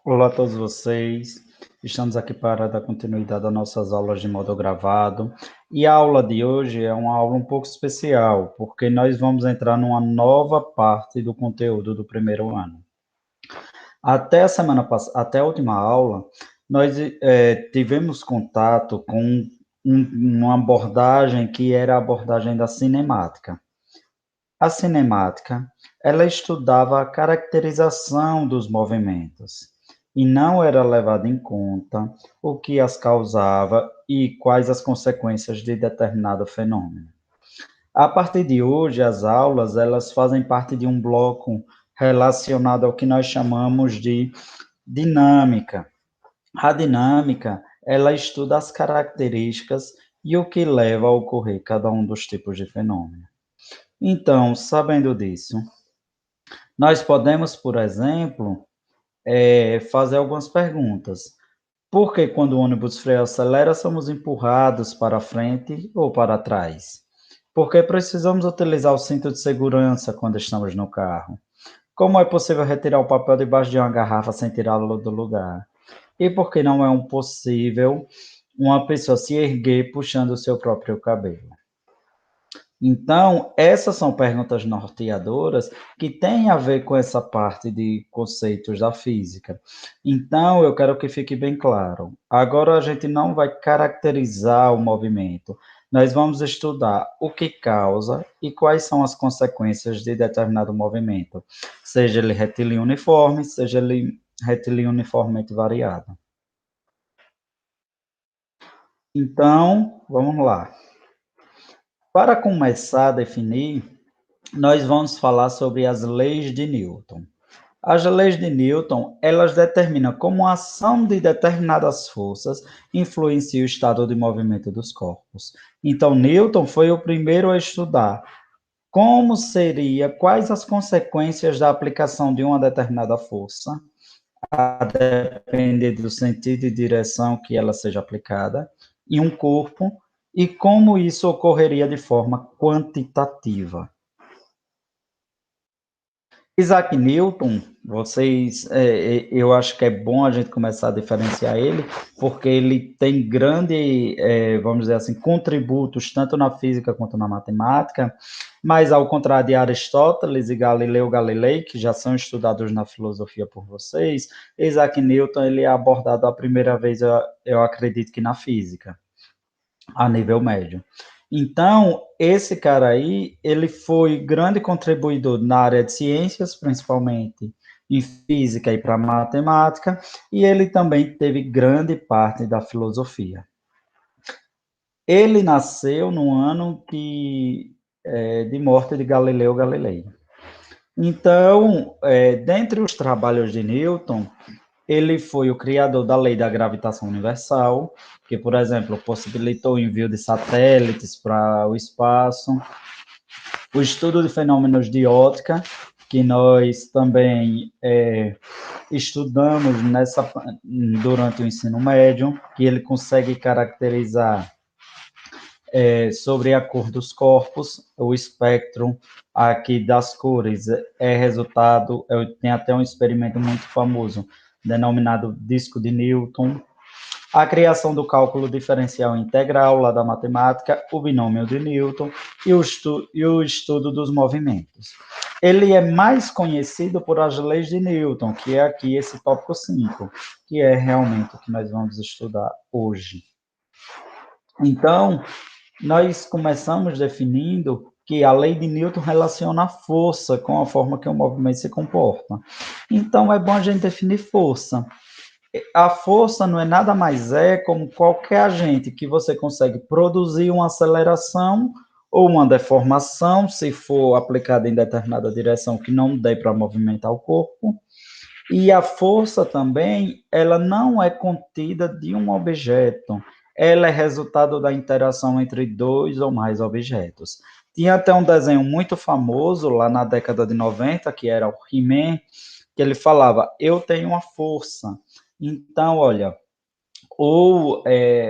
Olá a todos vocês. Estamos aqui para dar continuidade às nossas aulas de modo gravado. E a aula de hoje é uma aula um pouco especial, porque nós vamos entrar numa nova parte do conteúdo do primeiro ano. Até a última aula, nós tivemos contato com uma abordagem que era a abordagem da cinemática. A cinemática, ela estudava a caracterização dos movimentos e não era levado em conta o que as causava e quais as consequências de determinado fenômeno. A partir de hoje, as aulas, elas fazem parte de um bloco relacionado ao que nós chamamos de dinâmica. A dinâmica, ela estuda as características e o que leva a ocorrer cada um dos tipos de fenômeno. Então, sabendo disso, nós podemos, por exemplo, fazer algumas perguntas. Por que quando o ônibus freia ou acelera, somos empurrados para frente ou para trás? Por que precisamos utilizar o cinto de segurança quando estamos no carro? Como é possível retirar o papel debaixo de uma garrafa sem tirá-lo do lugar? E por que não é possível uma pessoa se erguer puxando o seu próprio cabelo? Então, essas são perguntas norteadoras que têm a ver com essa parte de conceitos da física. Então, eu quero que fique bem claro. Agora a gente não vai caracterizar o movimento. Nós vamos estudar o que causa e quais são as consequências de determinado movimento, seja ele retilíneo uniforme, seja ele retilíneo uniformemente variado. Então, vamos lá. Para começar a definir, nós vamos falar sobre as leis de Newton. As leis de Newton, elas determinam como a ação de determinadas forças influencia o estado de movimento dos corpos. Então, Newton foi o primeiro a estudar quais as consequências da aplicação de uma determinada força, a depender do sentido e direção que ela seja aplicada, em um corpo, e como isso ocorreria de forma quantitativa. Isaac Newton, eu acho que é bom a gente começar a diferenciar ele, porque ele tem vamos dizer assim, contributos tanto na física quanto na matemática, mas ao contrário de Aristóteles e Galileu Galilei, que já são estudados na filosofia por vocês, Isaac Newton ele é abordado a primeira vez, eu acredito que na física, a nível médio. Então, esse cara aí, ele foi grande contribuidor na área de ciências, principalmente em física e para matemática, e ele também teve grande parte da filosofia. Ele nasceu no ano de morte de Galileu Galilei. Então, dentre os trabalhos de Newton, ele foi o criador da lei da gravitação universal, que, por exemplo, possibilitou o envio de satélites para o espaço, o estudo de fenômenos de óptica, que nós também estudamos durante o ensino médio, que ele consegue caracterizar sobre a cor dos corpos, o espectro aqui das cores tem até um experimento muito famoso, denominado disco de Newton, a criação do cálculo diferencial integral, lá da matemática, o binômio de Newton e o estudo dos movimentos. Ele é mais conhecido por as leis de Newton, que é aqui esse tópico 5, que é realmente o que nós vamos estudar hoje. Então, nós começamos definindo que a lei de Newton relaciona a força com a forma que o movimento se comporta. Então, é bom a gente definir força. A força não é nada mais como qualquer agente que você consegue produzir uma aceleração ou uma deformação, se for aplicada em determinada direção que não dê para movimentar o corpo. E a força também, ela não é contida de um objeto, ela é resultado da interação entre dois ou mais objetos. Tinha até um desenho muito famoso lá na década de 90, que era o He-Man, que ele falava, eu tenho uma força. Então, olha, ou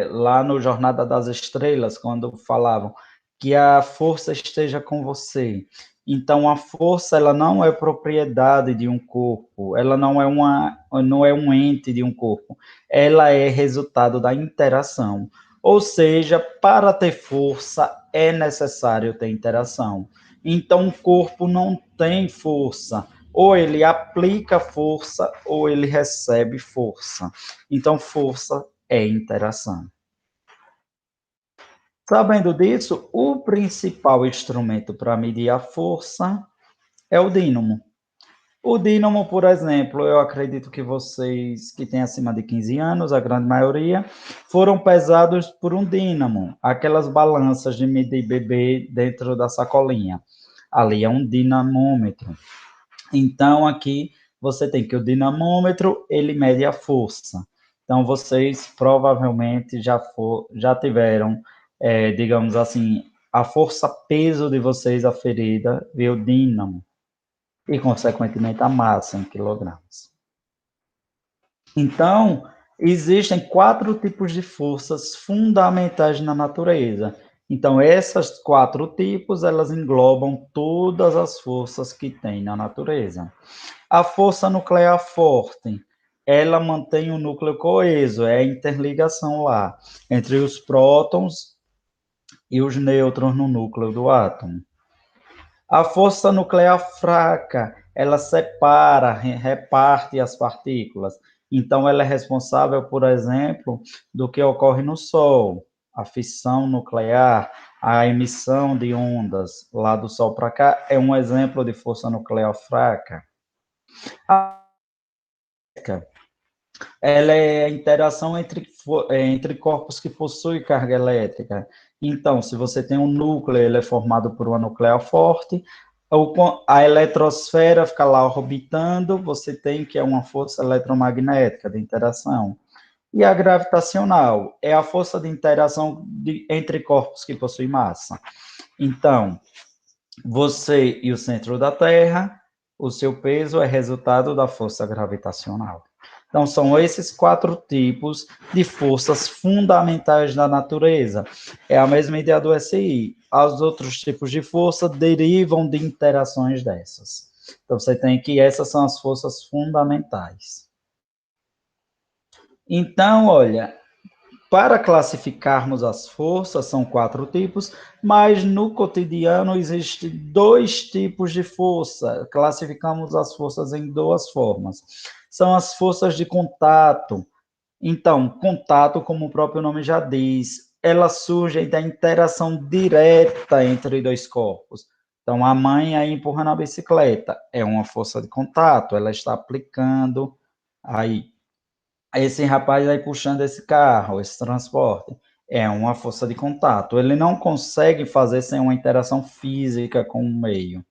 lá no Jornada das Estrelas, quando falavam que a força esteja com você. Então, a força, ela não é propriedade de um corpo, ela não é um ente de um corpo, ela é resultado da interação. Ou seja, para ter força, é necessário ter interação. Então, o corpo não tem força, ou ele aplica força, ou ele recebe força. Então, força é interação. Sabendo disso, o principal instrumento para medir a força é o dínamo. O dínamo, por exemplo, eu acredito que vocês que têm acima de 15 anos, a grande maioria, foram pesados por um dínamo, aquelas balanças de medir bebê dentro da sacolinha. Ali é um dinamômetro. Então, aqui você tem que o dinamômetro, ele mede a força. Então, vocês provavelmente já tiveram, digamos assim, a força-peso de vocês aferida via o dínamo e, consequentemente, a massa em quilogramas. Então, existem 4 tipos de forças fundamentais na natureza. Então, essas 4 tipos, elas englobam todas as forças que tem na natureza. A força nuclear forte, ela mantém o núcleo coeso, é a interligação lá entre os prótons e os nêutrons no núcleo do átomo. A força nuclear fraca, ela separa, reparte as partículas. Então, ela é responsável, por exemplo, do que ocorre no Sol, a fissão nuclear, a emissão de ondas lá do Sol para cá, é um exemplo de força nuclear fraca. Ela é a interação entre corpos que possuem carga elétrica. Então, se você tem um núcleo, ele é formado por uma nuclear forte, a eletrosfera fica lá orbitando, você tem que é uma força eletromagnética de interação. E a gravitacional é a força de interação entre corpos que possuem massa. Então, você e o centro da Terra, o seu peso é resultado da força gravitacional. Então, são esses 4 tipos de forças fundamentais da natureza. É a mesma ideia do SI. Os outros tipos de força derivam de interações dessas. Então, você tem que essas são as forças fundamentais. Então, olha, para classificarmos as forças, são 4 tipos, mas no cotidiano existem 2 tipos de força. Classificamos as forças em 2 formas. São as forças de contato. Então, contato, como o próprio nome já diz, ela surge da interação direta entre 2 corpos. Então, a mãe aí empurrando a bicicleta é uma força de contato, ela está aplicando aí esse rapaz aí puxando esse carro, esse transporte, é uma força de contato. Ele não consegue fazer sem uma interação física com o meio,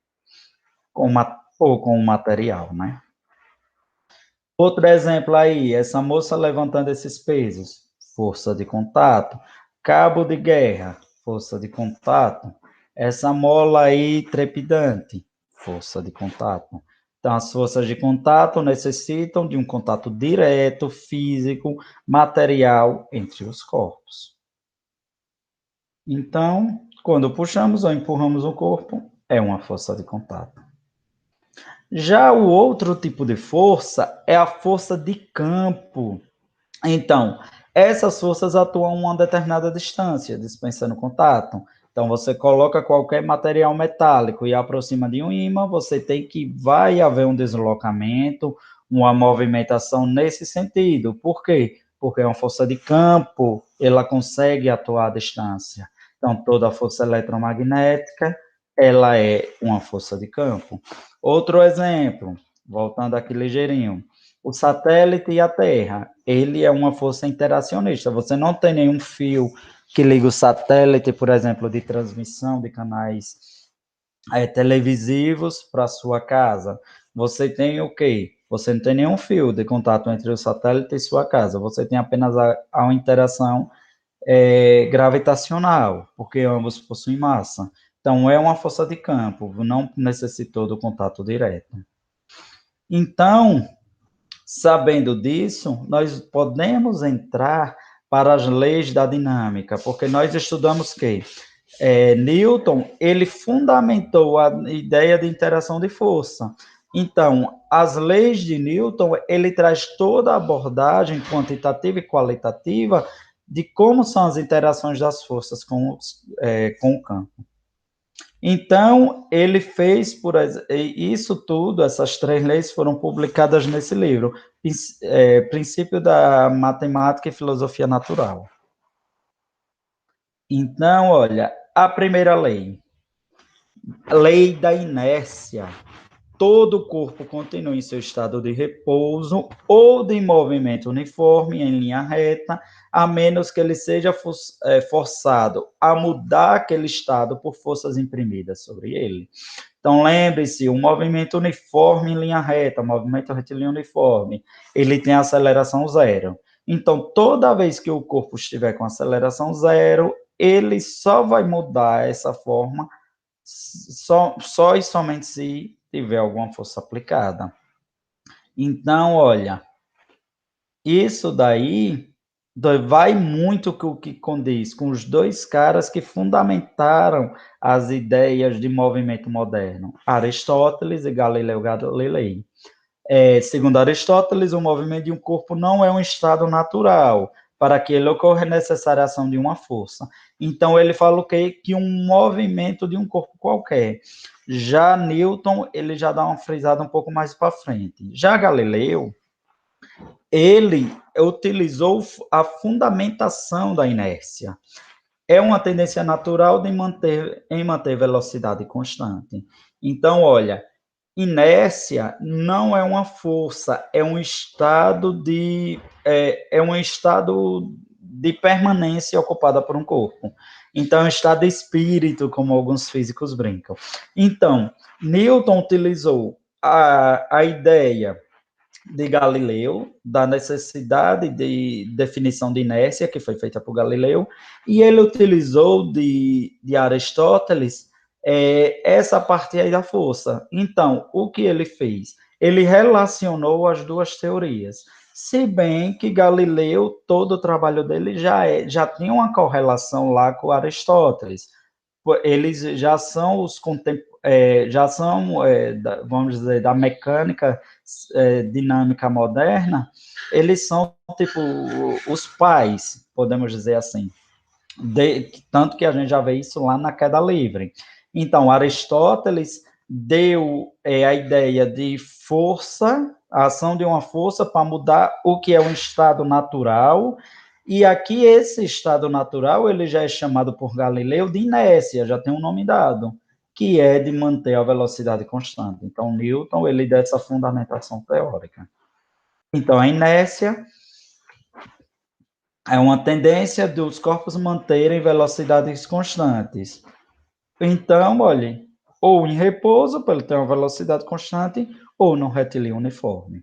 ou com o material, né? Outro exemplo aí, essa moça levantando esses pesos, força de contato. Cabo de guerra, força de contato. Essa mola aí trepidante, força de contato. Então, as forças de contato necessitam de um contato direto, físico, material entre os corpos. Então, quando puxamos ou empurramos o corpo, é uma força de contato. Já o outro tipo de força é a força de campo. Então, essas forças atuam a uma determinada distância, dispensando contato. Então, você coloca qualquer material metálico e aproxima de um ímã, você tem que vai haver um deslocamento, uma movimentação nesse sentido. Por quê? Porque é uma força de campo, ela consegue atuar à distância. Então, toda a força eletromagnética, ela é uma força de campo. Outro exemplo, voltando aqui ligeirinho, o satélite e a Terra, ele é uma força interacionista. Você não tem nenhum fio que liga o satélite, por exemplo, de transmissão de canais televisivos para a sua casa. Você tem o quê? Você não tem nenhum fio de contato entre o satélite e sua casa. Você tem apenas a interação gravitacional, porque ambos possuem massa. Então, é uma força de campo, não necessitou do contato direto. Então, sabendo disso, nós podemos entrar para as leis da dinâmica, porque nós estudamos que Newton, ele fundamentou a ideia de interação de força. Então, as leis de Newton, ele traz toda a abordagem quantitativa e qualitativa de como são as interações das forças com o campo. Então, ele fez isso tudo, essas 3 leis foram publicadas nesse livro, Princípio da Matemática e Filosofia Natural. Então, olha, a primeira lei da inércia. Todo o corpo continua em seu estado de repouso ou de movimento uniforme em linha reta, a menos que ele seja forçado a mudar aquele estado por forças imprimidas sobre ele. Então, lembre-se, o movimento uniforme em linha reta, o movimento retilíneo uniforme, ele tem aceleração zero. Então, toda vez que o corpo estiver com aceleração zero, ele só vai mudar essa forma só e somente se tiver alguma força aplicada. Então, olha, isso daí vai muito com o que condiz com os 2 caras que fundamentaram as ideias de movimento moderno, Aristóteles e Galileu Galilei. Segundo Aristóteles, o movimento de um corpo não é um estado natural. Para que ele ocorra, é necessária a ação de uma força. Então, ele fala o quê? Que um movimento de um corpo qualquer. Já Newton, ele já dá uma frisada um pouco mais para frente. Já Galileu, ele utilizou a fundamentação da inércia. É uma tendência natural em manter velocidade constante. Então, olha, inércia não é uma força, é um estado de permanência ocupada por um corpo. Então, é um estado de espírito, como alguns físicos brincam. Então, Newton utilizou a ideia de Galileu, da necessidade de definição de inércia, que foi feita por Galileu, e ele utilizou de Aristóteles essa parte aí da força. Então, o que ele fez? Ele relacionou as 2 teorias. Se bem que Galileu, todo o trabalho dele já tinha uma correlação lá com Aristóteles. Eles já são vamos dizer, da mecânica dinâmica moderna, eles são tipo os pais, podemos dizer assim, tanto que a gente já vê isso lá na queda livre. Então, Aristóteles deu a ideia de força, a ação de uma força para mudar o que é um estado natural, e aqui esse estado natural ele já é chamado por Galileu de inércia, já tem um nome dado, que é de manter a velocidade constante. Então, Newton ele dá essa fundamentação teórica. Então, a inércia é uma tendência dos corpos manterem velocidades constantes. Então, olhe, ou em repouso, para ele ter uma velocidade constante, ou no retilíneo uniforme.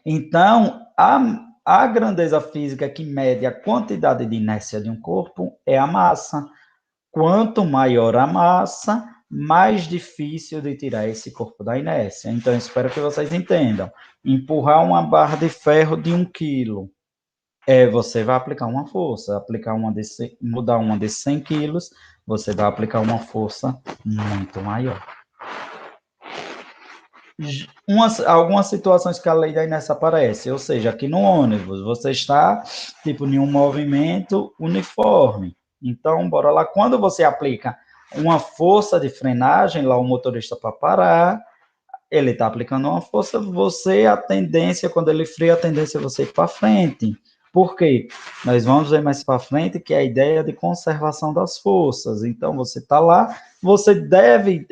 Então, a grandeza física que mede a quantidade de inércia de um corpo é a massa. Quanto maior a massa, mais difícil de tirar esse corpo da inércia. Então, espero que vocês entendam. Empurrar uma barra de ferro de 1 quilo, você vai aplicar uma força, mudar uma de 100 quilos, você vai aplicar uma força muito maior. Algumas situações que a lei da inércia aparece, ou seja, aqui no ônibus, você está, tipo, em um movimento uniforme. Então, bora lá, quando você aplica uma força de frenagem, lá o motorista para parar, ele está aplicando uma força, a tendência, quando ele freia, a tendência é você ir para frente. Por quê? Nós vamos ver mais para frente que é a ideia de conservação das forças. Então, você está lá, você deve,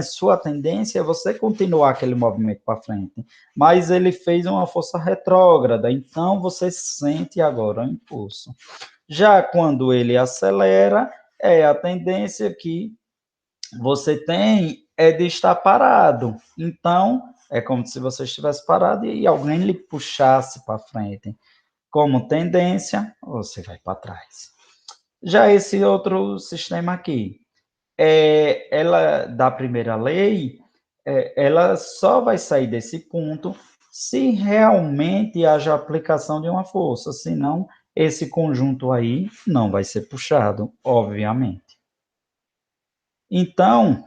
sua tendência é você continuar aquele movimento para frente. Mas ele fez uma força retrógrada, então você sente agora o impulso. Já quando ele acelera, é a tendência que você tem de estar parado. Então, é como se você estivesse parado e alguém lhe puxasse para frente. Como tendência, você vai para trás. Já esse outro sistema aqui, ela da primeira lei, ela só vai sair desse ponto se realmente haja aplicação de uma força, senão esse conjunto aí não vai ser puxado, obviamente. Então,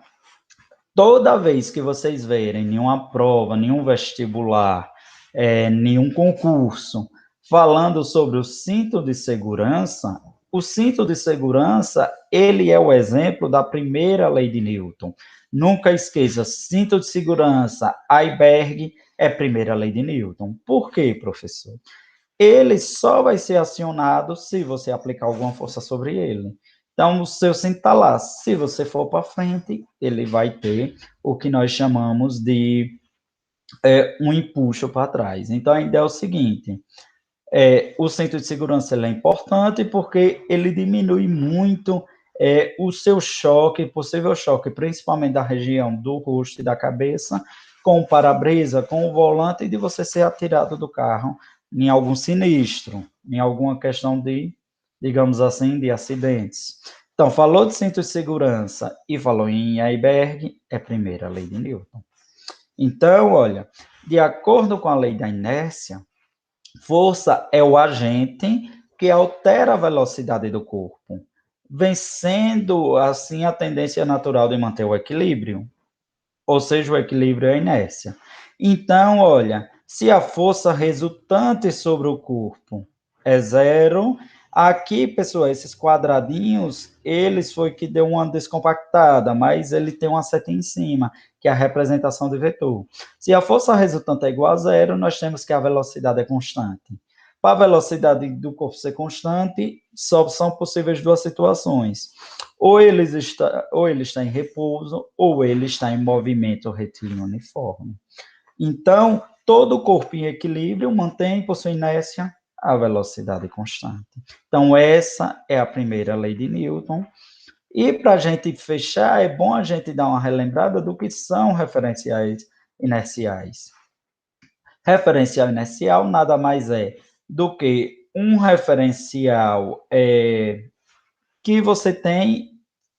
toda vez que vocês verem nenhuma prova, nenhum vestibular, nenhum concurso, falando sobre o cinto de segurança, o cinto de segurança, ele é o exemplo da primeira lei de Newton. Nunca esqueça, cinto de segurança, airbag, é a primeira lei de Newton. Por quê, professor? Ele só vai ser acionado se você aplicar alguma força sobre ele. Então, o seu cinto está lá. Se você for para frente, ele vai ter o que nós chamamos de um empuxo para trás. Então, a ideia é o seguinte: o cinto de segurança ele é importante porque ele diminui muito o seu choque, possível choque, principalmente da região do rosto e da cabeça, com o para-brisa, com o volante, e de você ser atirado do carro em algum sinistro, em alguma questão de, digamos assim, de acidentes. Então, falou de cinto de segurança e falou em airbag, é a primeira lei de Newton. Então, olha, de acordo com a lei da inércia, força é o agente que altera a velocidade do corpo, vencendo assim a tendência natural de manter o equilíbrio, ou seja, o equilíbrio é a inércia. Então, olha, se a força resultante sobre o corpo é zero, aqui, pessoal, esses quadradinhos, eles foi que deu uma descompactada, mas ele tem uma seta em cima, que é a representação de vetor. Se a força resultante é igual a zero, nós temos que a velocidade é constante. Para a velocidade do corpo ser constante, só são possíveis duas situações. Ou ele está em repouso, ou ele está em movimento retilíneo uniforme. Então, todo o corpo em equilíbrio mantém, por sua inércia, a velocidade constante. Então, essa é a primeira lei de Newton. E para a gente fechar, é bom a gente dar uma relembrada do que são referenciais inerciais. Referencial inercial nada mais é do que um referencial que você tem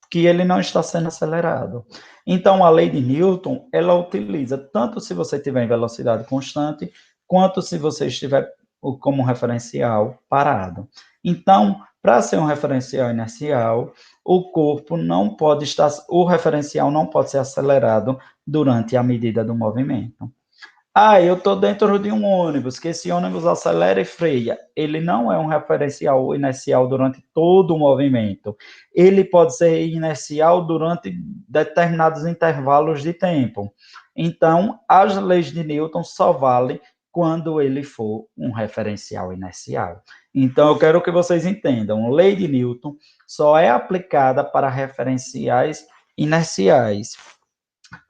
que ele não está sendo acelerado. Então, a lei de Newton, ela utiliza tanto se você estiver em velocidade constante, quanto se você estiver como referencial parado. Então, para ser um referencial inercial, o corpo não pode estar, o referencial não pode ser acelerado durante a medida do movimento. Eu estou dentro de um ônibus, que esse ônibus acelera e freia. Ele não é um referencial inercial durante todo o movimento. Ele pode ser inercial durante determinados intervalos de tempo. Então, as leis de Newton só valem quando ele for um referencial inercial. Então, eu quero que vocês entendam, a lei de Newton só é aplicada para referenciais inerciais,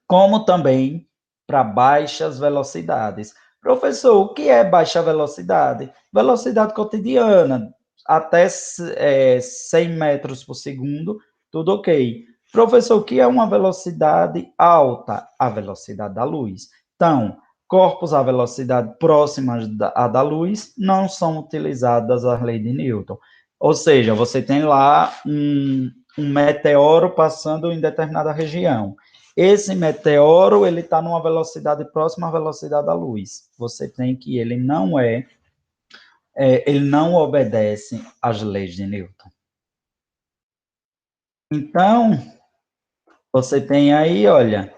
como também para baixas velocidades. Professor, o que é baixa velocidade? Velocidade cotidiana, até 100 metros por segundo, tudo ok. Professor, o que é uma velocidade alta? A velocidade da luz. Então, corpos a velocidade próximas à da luz não são utilizadas as leis de Newton. Ou seja, você tem lá um meteoro passando em determinada região. Esse meteoro, ele está numa velocidade próxima à velocidade da luz. Você tem que ele não obedece às leis de Newton. Então, você tem aí, olha,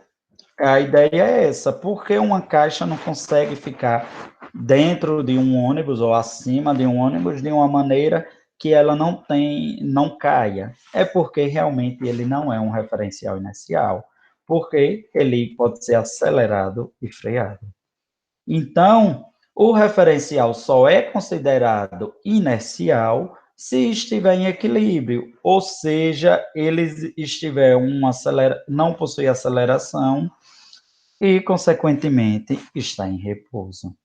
a ideia é essa. Por que uma caixa não consegue ficar dentro de um ônibus ou acima de um ônibus de uma maneira que ela não caia? É porque realmente ele não é um referencial inercial, porque ele pode ser acelerado e freado. Então, o referencial só é considerado inercial se estiver em equilíbrio, ou seja, ele estiver não possui aceleração e, consequentemente, está em repouso.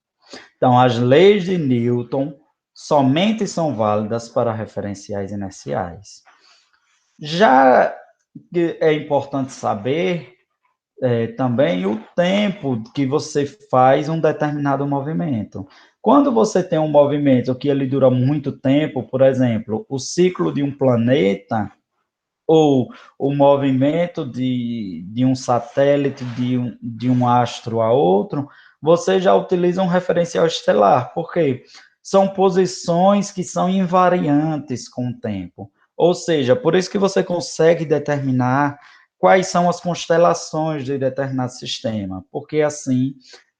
Então, as leis de Newton somente são válidas para referenciais inerciais. Já é importante saber também o tempo que você faz um determinado movimento. Quando você tem um movimento que ele dura muito tempo, por exemplo, o ciclo de um planeta ou o movimento de um satélite de um astro a outro, você já utiliza um referencial estelar, porque são posições que são invariantes com o tempo. Ou seja, por isso que você consegue determinar quais são as constelações de determinado sistema, porque assim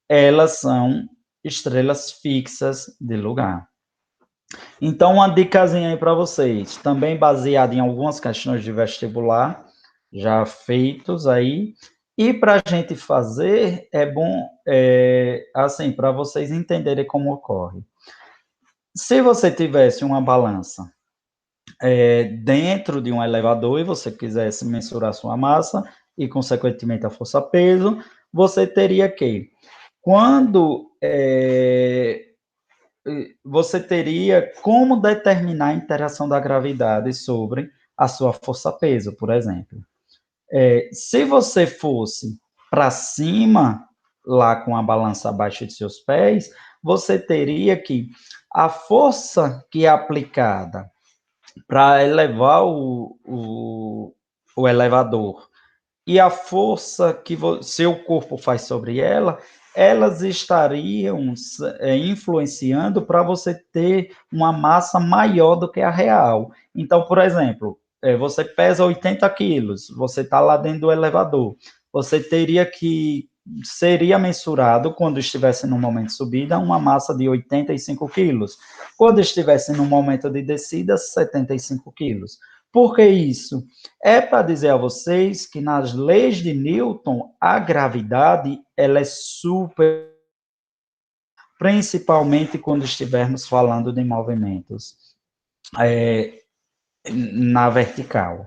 elas são estrelas fixas de lugar. Então, uma dicasinha aí para vocês, também baseada em algumas questões de vestibular, já feitos aí, e para a gente fazer, é bom, assim, para vocês entenderem como ocorre. Se você tivesse uma balança dentro de um elevador e você quisesse mensurar sua massa e, consequentemente, a força-peso, você teria que, quando você teria como determinar a interação da gravidade sobre a sua força-peso, por exemplo. Se você fosse para cima, lá com a balança abaixo de seus pés, você teria que a força que é aplicada para elevar o elevador e a força que seu corpo faz sobre ela, elas estariam influenciando para você ter uma massa maior do que a real. Então, por exemplo, você pesa 80 quilos, você está lá dentro do elevador, você teria que, seria mensurado, quando estivesse no momento de subida, uma massa de 85 quilos. Quando estivesse no momento de descida, 75 quilos. Por que isso? É para dizer a vocês que nas leis de Newton, a gravidade ela é super, principalmente quando estivermos falando de movimentos na vertical.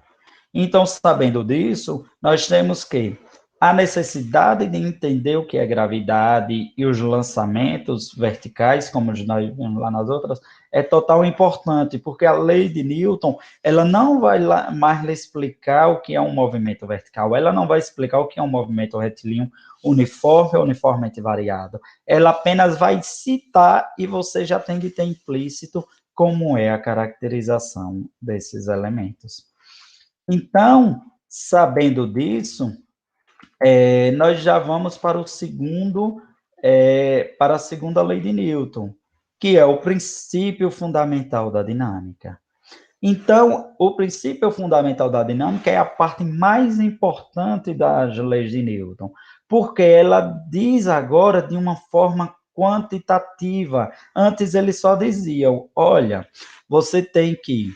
Então, sabendo disso, nós temos que a necessidade de entender o que é gravidade e os lançamentos verticais, como nós vimos lá nas outras, é total importante, porque a lei de Newton, ela não vai mais lhe explicar o que é um movimento vertical, ela não vai explicar o que é um movimento retilíneo uniforme ou uniformemente variado, ela apenas vai citar e você já tem que ter implícito como é a caracterização desses elementos. Então, sabendo disso, nós já vamos para o segundo, para a segunda lei de Newton, que é o princípio fundamental da dinâmica. Então, o princípio fundamental da dinâmica é a parte mais importante das leis de Newton, porque ela diz agora de uma forma quantitativa. Antes ele só dizia, olha, você tem que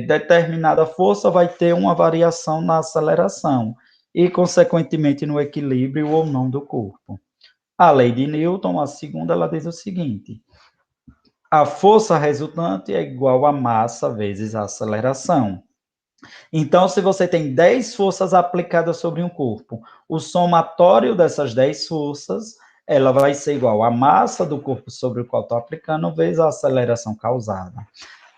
determinada força vai ter uma variação na aceleração e, consequentemente, no equilíbrio ou não do corpo. A lei de Newton, a segunda, ela diz o seguinte: a força resultante é igual a massa vezes a aceleração. Então, se você tem 10 forças aplicadas sobre um corpo, o somatório dessas 10 forças, ela vai ser igual à massa do corpo sobre o qual estou aplicando vezes a aceleração causada.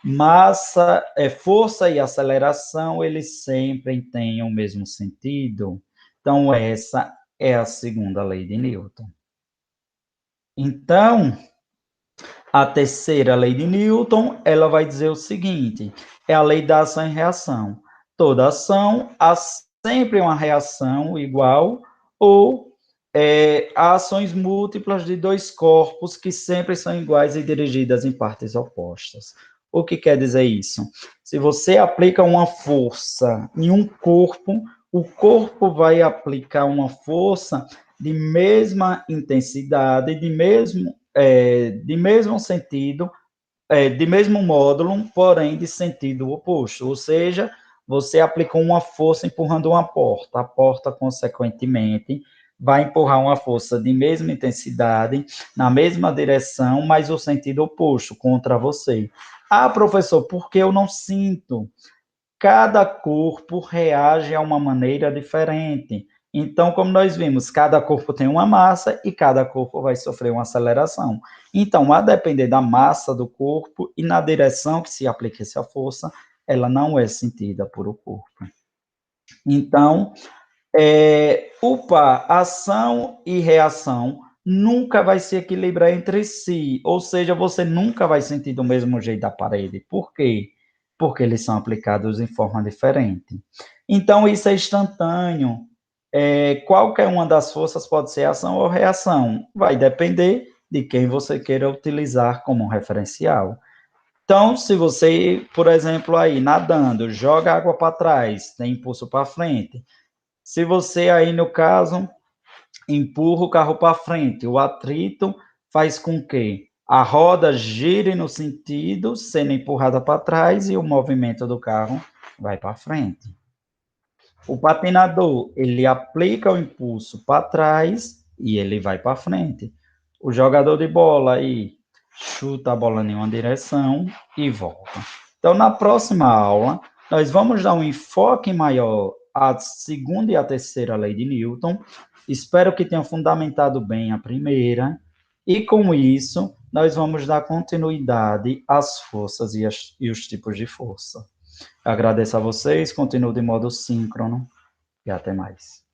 Massa, força e aceleração, eles sempre têm o mesmo sentido. Então, essa é a segunda lei de Newton. Então, a terceira lei de Newton, ela vai dizer o seguinte, é a lei da ação e reação. Toda ação há sempre uma reação igual ou há ações múltiplas de dois corpos que sempre são iguais e dirigidas em partes opostas. O que quer dizer isso? Se você aplica uma força em um corpo, o corpo vai aplicar uma força de mesma intensidade, de mesmo sentido, de mesmo módulo, porém de sentido oposto. Ou seja, você aplicou uma força empurrando uma porta. A porta, consequentemente, vai empurrar uma força de mesma intensidade, na mesma direção, mas o sentido oposto, contra você. Ah, professor, por que eu não sinto? Cada corpo reage a uma maneira diferente. Então, como nós vimos, cada corpo tem uma massa e cada corpo vai sofrer uma aceleração. Então, a depender da massa do corpo e na direção que se aplica essa força, ela não é sentida por o corpo. Então, ação e reação nunca vai se equilibrar entre si, ou seja, você nunca vai sentir do mesmo jeito da parede. Por quê? Porque eles são aplicados em forma diferente. Então, isso é instantâneo. Qualquer uma das forças pode ser ação ou reação. Vai depender de quem você queira utilizar como referencial. Então, se você, por exemplo, aí nadando, joga água para trás, tem impulso para frente, Se você aí, no caso, empurra o carro para frente, o atrito faz com que a roda gire no sentido, sendo empurrada para trás e o movimento do carro vai para frente. O patinador, ele aplica o impulso para trás e ele vai para frente. O jogador de bola aí chuta a bola em uma direção e volta. Então, na próxima aula, nós vamos dar um enfoque maior à segunda e à terceira lei de Newton. Espero que tenham fundamentado bem a primeira. E com isso, nós vamos dar continuidade às forças e os tipos de força. Agradeço a vocês, continuo de modo síncrono e até mais.